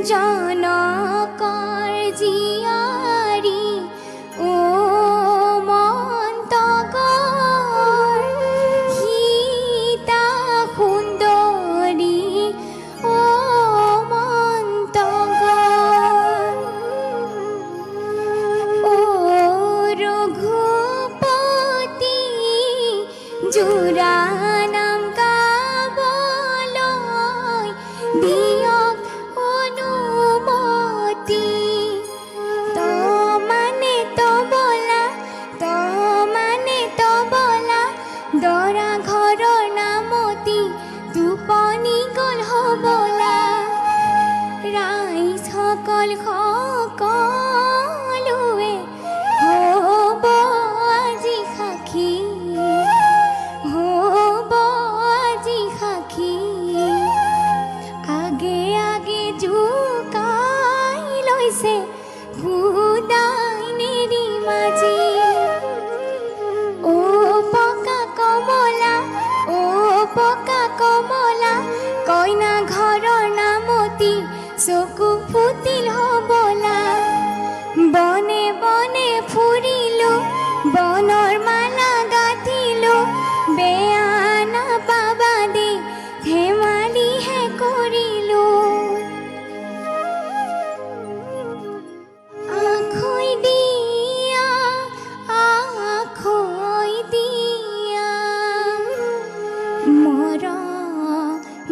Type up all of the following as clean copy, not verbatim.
জনকৰ জীয়াৰী ও মন্তকৰ সীতা সুন্দৰী ও মন্তকৰ ও ৰঘুপতি জোৰা নাম গাবলৈ দিয়ক অনুমতি তবলা দৰা ঘৰৰ নামতি টোপনি গ'ল হ'বলা ৰাইজ সকলোৱে হ'ব আজি সাক্ষী হ'ব আজি সাক্ষী আগে আগে জোকাই লৈছে সুদাই নেৰি মাজি ও পকা কমলা কইনা ঘৰৰ নামতি চকু ফুটিল হ'বলা বনে বনে ফুৰিলো বনৰ মালা গাঁঠিলো বেয়া নাপাবা দে ধেমালিহে কৰিলো আখৈ দিয়া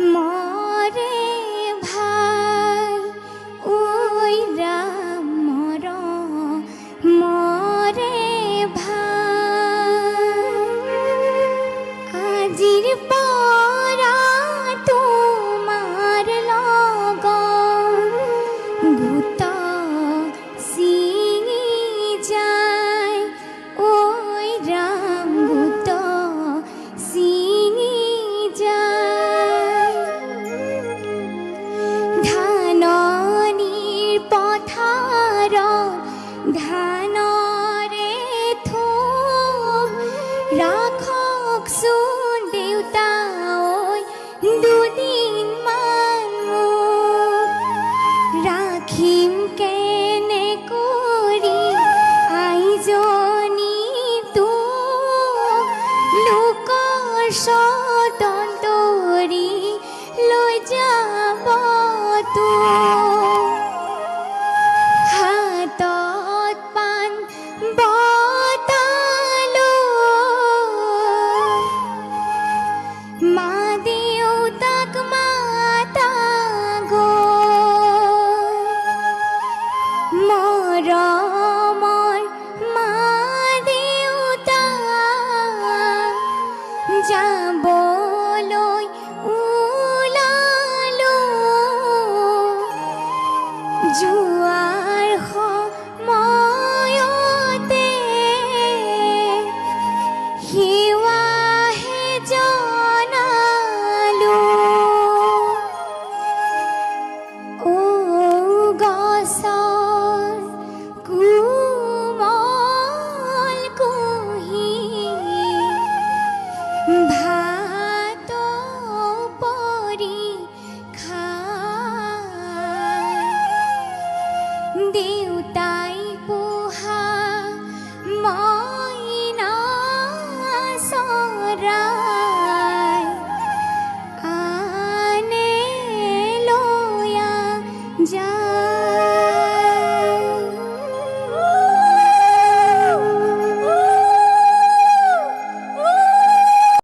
মৰে ভাই ঐ ৰাম মৰে ভাই আজিৰ পৰা তোমাৰ লগত গোট ছিঙি যায় ঐ ৰাম গোট ছিঙি যায় ধাননিৰ পথাৰত ধানৰে থোপ ৰাখকচোন দেউতা ঐ দুদিনমান মোক ৰাখিম কেনে কৰি আইজনী তোক লোকৰ স্বতন্ত্ৰী লৈ যাব তোক হাতত পাণ বটালো মা দেউতাক মাতা গৈ মৰমৰ মা দেউতা যাবলৈ